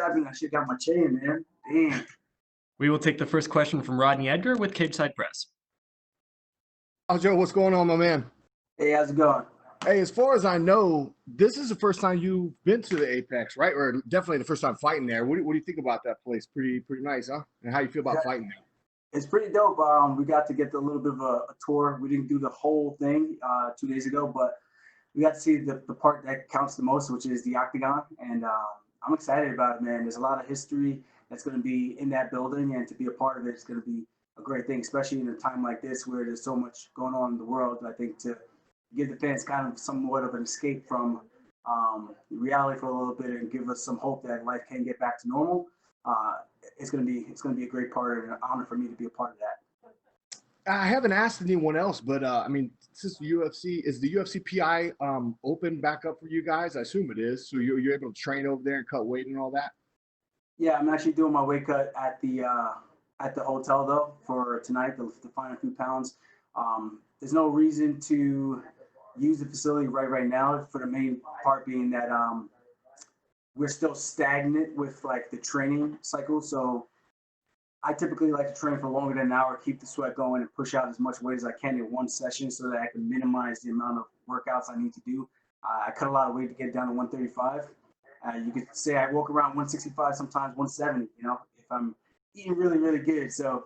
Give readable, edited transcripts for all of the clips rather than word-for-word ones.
happened? I should got my chain, man. Damn. We will take the first question from Rodney Edgar with Cage Side Press. Joe, what's going on, my man? Hey, how's it going? Hey, as far as I know, this is the first time you've been to the Apex, right? Or definitely the first time fighting there. What do you think about that place? Pretty nice, huh? And how you feel about fighting there? It's pretty dope. We got to get a little bit of a tour. We didn't do the whole thing 2 days ago, but we got to see the part that counts the most, which is the octagon. And I'm excited about it, man. There's a lot of history that's going to be in that building, and to be a part of it is going to be a great thing, especially in a time like this where there's so much going on in the world. I think to give the fans kind of somewhat of an escape from reality for a little bit and give us some hope that life can get back to normal. It's gonna be a great part and an honor for me to be a part of that. I haven't asked anyone else, but I mean, since the UFC is the UFC PI open back up for you guys? I assume it is. So you're able to train over there and cut weight and all that. Yeah, I'm actually doing my weight cut at the hotel though for tonight to find a few pounds. There's no reason to use the facility right now, for the main part being that we're still stagnant with like the training cycle. So I typically like to train for longer than an hour, keep the sweat going, and push out as much weight as I can in one session so that I can minimize the amount of workouts I need to do. I cut a lot of weight to get down to 135. You could say I walk around 165, sometimes 170, if I'm eating really good. So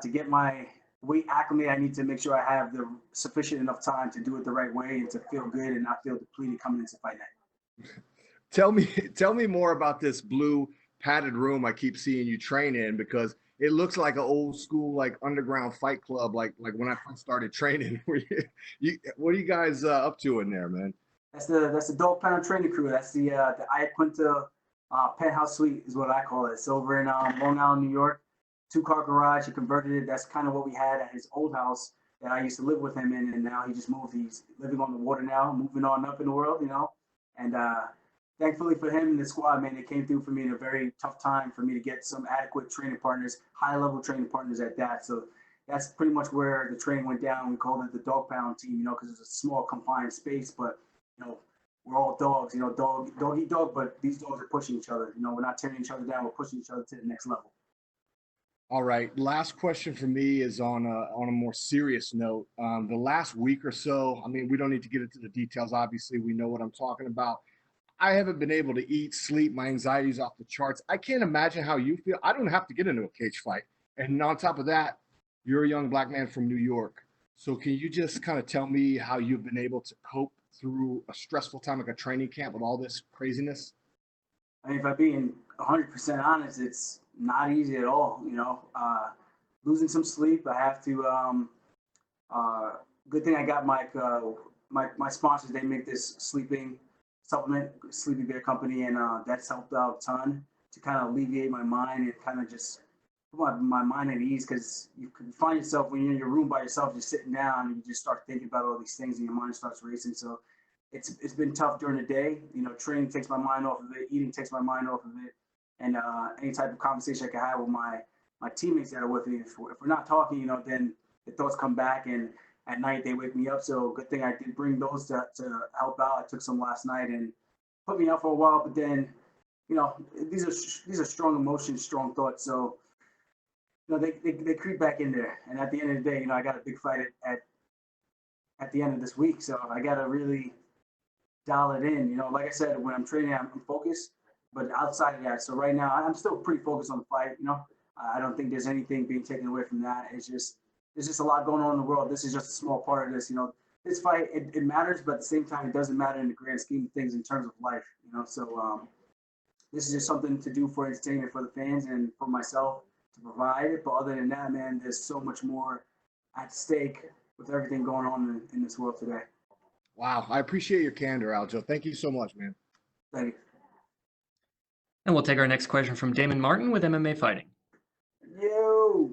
to get my weight acclimated, I need to make sure I have the sufficient enough time to do it the right way and to feel good and not feel depleted coming into fight night. Tell me more about this blue padded room I keep seeing you train in, because it looks like an old school like underground fight club, like when I first started training. What are you guys up to in there, man? That's the Dog Pound training crew. That's the Ayacuinta penthouse suite is what I call it. It's over in Long Island, New York. 2-car garage. He converted it. That's kind of what we had at his old house that I used to live with him in, and now he just moved. He's living on the water now, moving on up in the world, And thankfully for him and the squad, man, they came through for me in a very tough time for me to get some adequate training partners, high-level training partners at that. So that's pretty much where the training went down. We called it the Dog Pound team, because it's a small confined space, but we're all dogs, dog eat dog, but these dogs are pushing each other. We're not tearing each other down, we're pushing each other to the next level. All right. Last question for me is on a more serious note. The last week or so, I mean, we don't need to get into the details. Obviously, we know what I'm talking about. I haven't been able to eat, sleep. My anxiety's off the charts. I can't imagine how you feel. I don't have to get into a cage fight. And on top of that, you're a young black man from New York. So can you just kind of tell me how you've been able to cope through a stressful time like a training camp with all this craziness? I mean, if I'm being 100% honest, it's not easy at all. Losing some sleep. I have to. Good thing I got my sponsors. They make this sleeping supplement, Sleepy Bear Company, and that's helped out a ton to kind of alleviate my mind and kind of just put my mind at ease, because you can find yourself when you're in your room by yourself, just sitting down, and you just start thinking about all these things, and your mind starts racing. So it's been tough during the day. Training takes my mind off of it. Eating takes my mind off of it. And any type of conversation I can have with my teammates that are with me. If we're not talking, then the thoughts come back, and at night they wake me up. So good thing I did bring those to help out. I took some last night and put me out for a while. But then, these are strong emotions, strong thoughts. So they creep back in there. And at the end of the day, I got a big fight at the end of this week. So I got to really dial it in. Like I said, when I'm training, I'm focused. But outside of that, so right now I'm still pretty focused on the fight. I don't think there's anything being taken away from that. There's just a lot going on in the world. This is just a small part of this. This fight, it matters, but at the same time, it doesn't matter in the grand scheme of things in terms of life. So this is just something to do for entertainment for the fans and for myself to provide it. But other than that, man, there's so much more at stake with everything going on in this world today. Wow, I appreciate your candor, Aljo. Thank you so much, man. Thank you. And we'll take our next question from Damon Martin with MMA Fighting. Yo.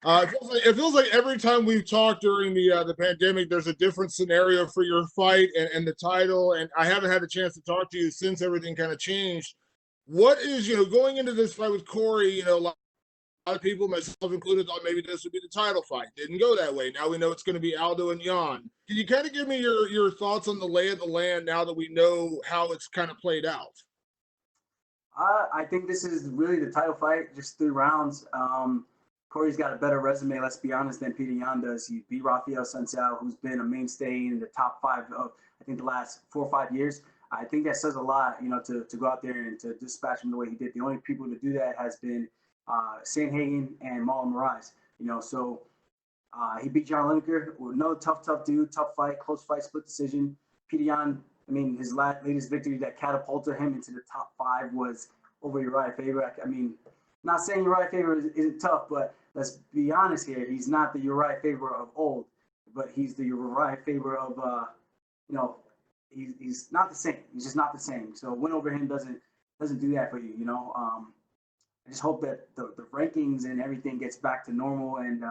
It feels like every time we've talked during the pandemic, there's a different scenario for your fight and the title. And I haven't had a chance to talk to you since everything kind of changed. What is, going into this fight with Corey, a lot of people, myself included, thought maybe this would be the title fight. Didn't go that way. Now we know it's going to be Aldo and Jan. Can you kind of give me your thoughts on the lay of the land now that we know how it's kind of played out? I think this is really the title fight, just 3 rounds. Corey's got a better resume, let's be honest, than Peter Yan does. He beat Rafael Sunsao, who's been a mainstay in the top 5 of, I think, the last 4 or 5 years. I think that says a lot, to go out there and to dispatch him the way he did. The only people to do that has been Sandhagen and Marlon Moraes. So he beat John Lineker. Another tough dude, tough fight, close fight, split decision. Peter Yan, his latest victory that catapulted him into the top 5 was over Uriah Faber. Not saying Uriah Faber isn't tough, but let's be honest here. He's not the Uriah Faber of old, but he's the Uriah Faber of, he's not the same. He's just not the same. So a win over him doesn't do that for you, I just hope that the rankings and everything gets back to normal, and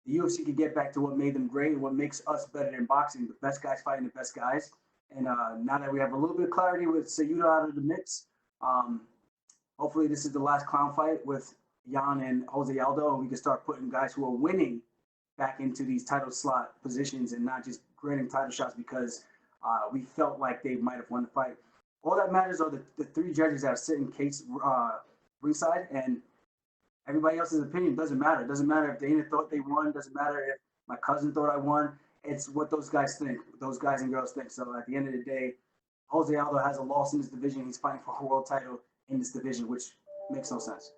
the UFC can get back to what made them great, what makes us better than boxing, the best guys fighting the best guys. And now that we have a little bit of clarity with Sayuda out of the mix, hopefully this is the last clown fight with Jan and Jose Aldo, and we can start putting guys who are winning back into these title slot positions and not just granting title shots because we felt like they might have won the fight. All that matters are the 3 judges that are sitting case ringside, and everybody else's opinion doesn't matter. It doesn't matter if Dana thought they won. It doesn't matter if my cousin thought I won. It's what those guys think, those guys and girls think. So at the end of the day, Jose Aldo has a loss in this division. He's fighting for a world title in this division, which makes no sense.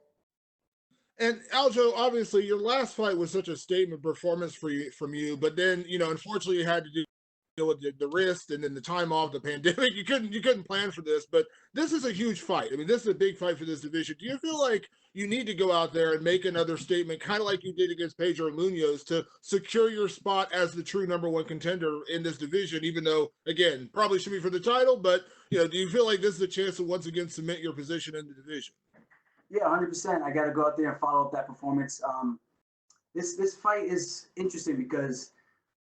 And Aljo, obviously, your last fight was such a statement performance from you, but then unfortunately, you had to deal with the wrist and then the time off, the pandemic. You couldn't plan for this, but this is a huge fight. This is a big fight for this division. Do you feel like you need to go out there and make another statement, kind of like you did against Pedro Munoz, to secure your spot as the true #1 contender in this division? Even though, again, probably should be for the title, but do you feel like this is a chance to once again cement your position in the division? Yeah, 100%. I got to go out there and follow up that performance. This fight is interesting because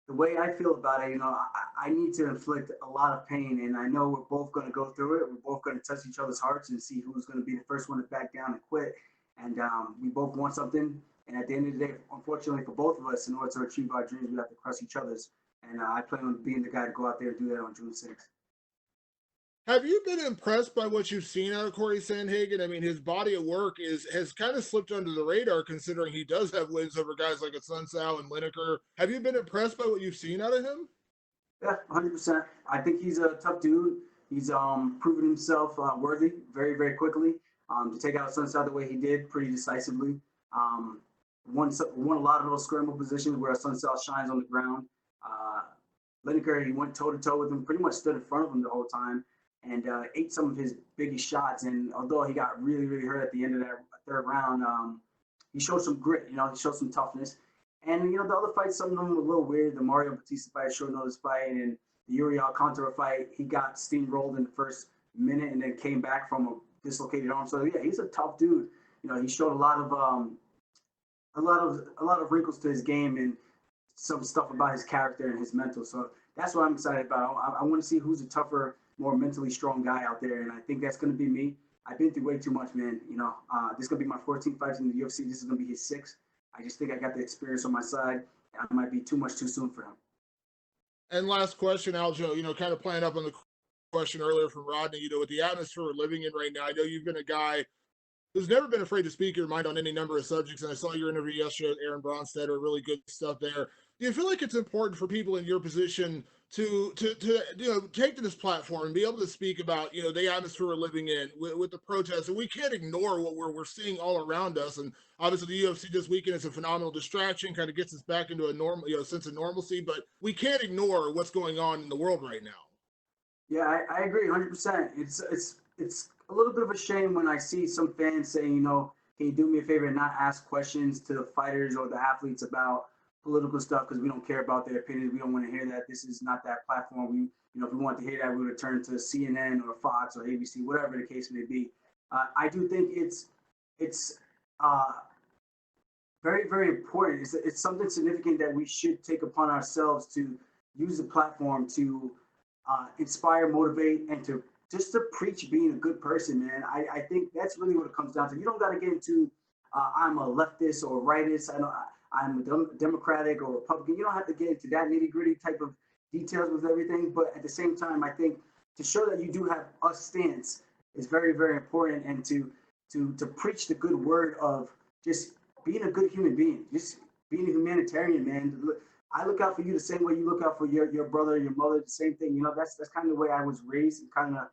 the way I feel about it, I need to inflict a lot of pain, and I know we're both going to go through it. We're both going to touch each other's hearts and see who's going to be the first one to back down and quit. And we both want something. And at the end of the day, unfortunately for both of us, in order to achieve our dreams, we have to crush each other's. And I plan on being the guy to go out there and do that on June 6th. Have you been impressed by what you've seen out of Corey Sandhagen? His body of work has kind of slipped under the radar, considering he does have wins over guys like a Sunsao and Lineker. Have you been impressed by what you've seen out of him? Yeah, 100%. I think he's a tough dude. He's proven himself worthy very, very quickly to take out Sunsao the way he did, pretty decisively. Won a lot of those scramble positions where Sunsao shines on the ground. Lineker, he went toe-to-toe with him, pretty much stood in front of him the whole time, and ate some of his biggest shots. And although he got really, really hurt at the end of that 3rd round, he showed some grit, he showed some toughness. And, the other fights, some of them were a little weird. The Mario Batista fight, short notice fight, and the Yuri Alcantara fight, he got steamrolled in the first minute and then came back from a dislocated arm. So, yeah, he's a tough dude. He showed a lot of wrinkles to his game and some stuff about his character and his mental. So that's what I'm excited about. I want to see who's a tougher, more mentally strong guy out there, and I think that's going to be me. I've been through way too much, man. This is going to be my 14th fight in the UFC. This is going to be his 6th. I just think I got the experience on my side. I might be too much too soon for him. And last question, Aljo, kind of playing up on the question earlier from Rodney, with the atmosphere we're living in right now, I know you've been a guy who's never been afraid to speak your mind on any number of subjects, and I saw your interview yesterday with Aaron Bronstetter, really good stuff there. Do you feel like it's important for people in your position to take to this platform and be able to speak about the atmosphere we're living in with the protests? And we can't ignore what we're seeing all around us. And obviously the UFC this weekend is a phenomenal distraction, kind of gets us back into a normal sense of normalcy, but we can't ignore what's going on in the world right now. Yeah, I agree 100%. It's a little bit of a shame when I see some fans saying, can you do me a favor and not ask questions to the fighters or the athletes about political stuff because we don't care about their opinions. We don't want to hear that. This is not that platform. If we want to hear that, we would turn to CNN or Fox or ABC, whatever the case may be. I do think it's very, very important. It's something significant that we should take upon ourselves to use the platform to inspire, motivate, and to just to preach being a good person, man. I think that's really what it comes down to. You don't got to get into I'm a leftist or rightist. I'm a Democratic or Republican. You don't have to get into that nitty-gritty type of details with everything. But at the same time, I think to show that you do have a stance is very, very important, and to preach the good word of just being a good human being, just being a humanitarian, man. I look out for you the same way you look out for your brother, your mother, the same thing. You know, that's kind of the way I was raised, and kind of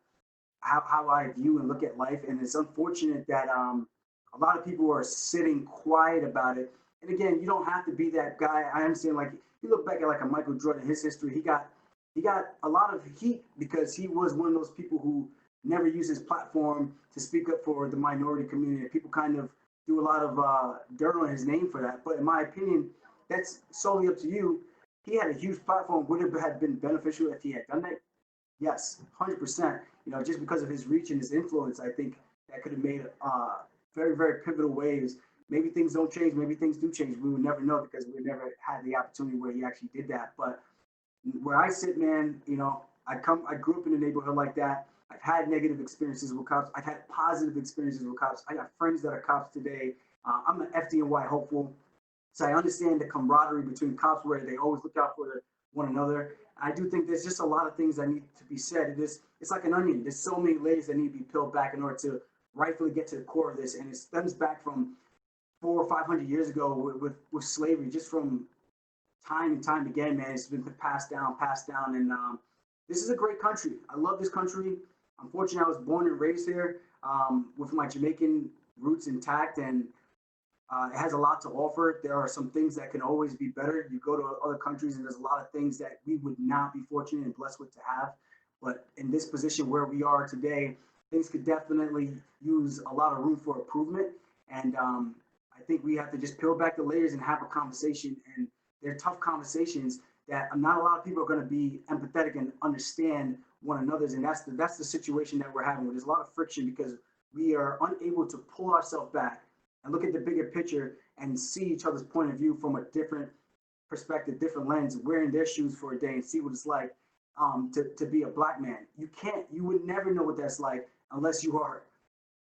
how I view and look at life. And it's unfortunate that a lot of people are sitting quiet about it. And again, you don't have to be that guy. I understand, like, you look back at like a Michael Jordan, his history, he got a lot of heat because he was one of those people who never used his platform to speak up for the minority community. People kind of do a lot of dirt on his name for that. But in my opinion, that's solely up to you. He had a huge platform. Would it have been beneficial if he had done that? Yes, 100%. You know, just because of his reach and his influence, I think that could have made very, very pivotal waves. Maybe things don't change. Maybe things do change. We would never know because we never had the opportunity where he actually did that. But where I sit, man, you know, I grew up in a neighborhood like that. I've had negative experiences with cops. I've had positive experiences with cops. I got friends that are cops today. I'm an FDNY hopeful. So I understand the camaraderie between cops where they always look out for one another. I do think there's just a lot of things that need to be said. It's like an onion. There's so many layers that need to be peeled back in order to rightfully get to the core of this. And it stems back from 400 or 500 years ago with slavery, just from time and time again, man. It's been passed down. And this is a great country. I love this country. Unfortunately, I was born and raised here with my Jamaican roots intact, and it has a lot to offer. There are some things that can always be better. You go to other countries, and there's a lot of things that we would not be fortunate and blessed with to have. But in this position where we are today, things could definitely use a lot of room for improvement. And I think we have to just peel back the layers and have a conversation. And they're tough conversations that not a lot of people are going to be empathetic and understand one another's. And that's the situation that we're having. There's a lot of friction because we are unable to pull ourselves back and look at the bigger picture and see each other's point of view from a different perspective, different lens, wearing their shoes for a day and see what it's like to be a black man. You would never know what that's like unless you are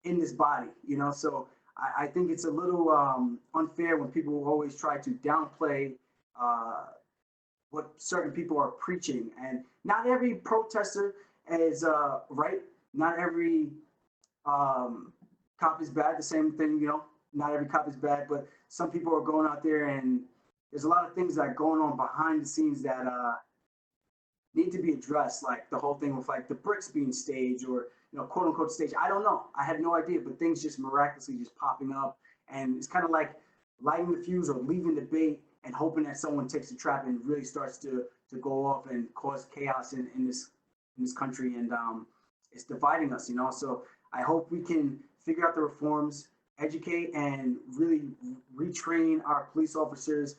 in this body, you know? So I think it's a little unfair when people always try to downplay what certain people are preaching. And not every protester is right. Not every cop is bad. The same thing, you know, not every cop is bad, but some people are going out there and there's a lot of things that are going on behind the scenes that need to be addressed, like the whole thing with like the bricks being staged or, you know, quote unquote staged. I don't know. I have no idea, but things just miraculously just popping up. And it's kind of like lighting the fuse or leaving the bait and hoping that someone takes the trap and really starts to go off and cause chaos in this country. And it's dividing us, you know? So I hope we can figure out the reforms, educate and really retrain our police officers,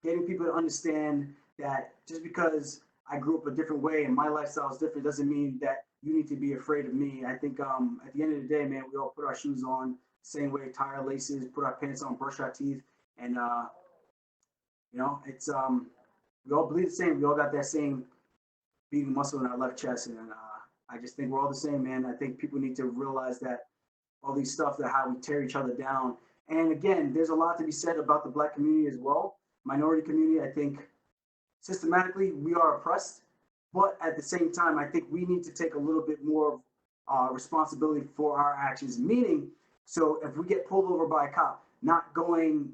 getting people to understand that just because I grew up a different way and my lifestyle is different doesn't mean that you need to be afraid of me. I think at the end of the day, man, we all put our shoes on same way, tie our laces, put our pants on, brush our teeth, and you know, it's we all bleed the same. We all got that same beating muscle in our left chest, and I just think we're all the same, man. I think people need to realize that all these stuff, that how we tear each other down. And again, there's a lot to be said about the black community as well. Minority community, I think systematically we are oppressed, but at the same time, I think we need to take a little bit more responsibility for our actions. Meaning, so if we get pulled over by a cop, not going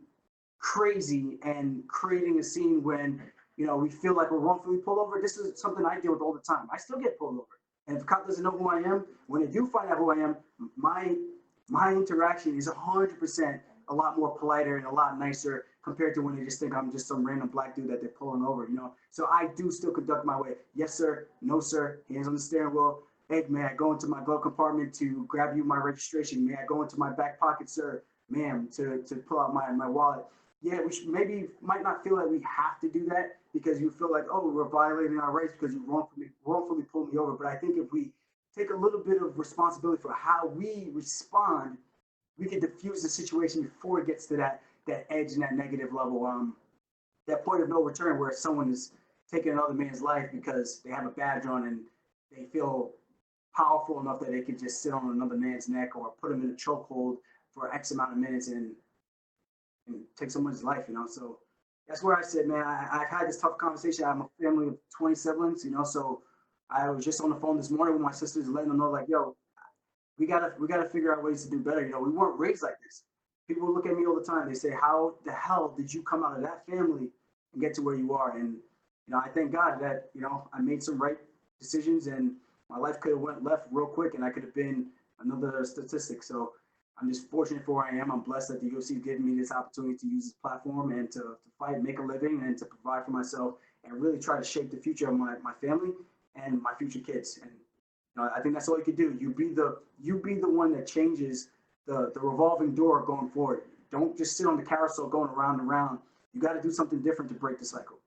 crazy and creating a scene when, you know, we feel like we're wrongfully pulled over. This is something I deal with all the time. I still get pulled over. And if a cop doesn't know who I am, when they do find out who I am, my interaction is 100% a lot more politer and a lot nicer compared to when they just think I'm just some random black dude that they're pulling over, you know? So I do still conduct my way. Yes, sir. No, sir. Hands on the steering wheel. Hey, may I go into my glove compartment to grab you my registration? May I go into my back pocket, sir, ma'am, to pull out my wallet? Yeah, we maybe might not feel like we have to do that because you feel like, oh, we're violating our rights because you wrongfully pulled me over. But I think if we take a little bit of responsibility for how we respond, we can diffuse the situation before it gets to that edge and that negative level, that point of no return where someone is taking another man's life because they have a badge on and they feel powerful enough that they could just sit on another man's neck or put him in a chokehold for X amount of minutes and take someone's life, you know? So that's where I said, man, I've had this tough conversation. I have a family of 20 siblings, you know, so I was just on the phone this morning with my sisters letting them know, like, yo, we gotta figure out ways to do better. You know, we weren't raised like this. People look at me all the time. They say, "How the hell did you come out of that family and get to where you are?" And you know, I thank God that I made some right decisions, and my life could have went left real quick, and I could have been another statistic. So I'm just fortunate for where I am. I'm blessed that the UFC has given me this opportunity to use this platform and to fight, make a living, and to provide for myself, and really try to shape the future of my family and my future kids. And I think that's all you can do. You be the one that changes the revolving door going forward. Don't just sit on the carousel going around and around. You got to do something different to break the cycle.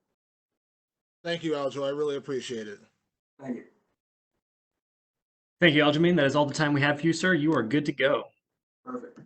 Thank you, Aljo. I really appreciate it. Thank you. Thank you, Aljamain. That is all the time we have for you, sir. You are good to go. Perfect.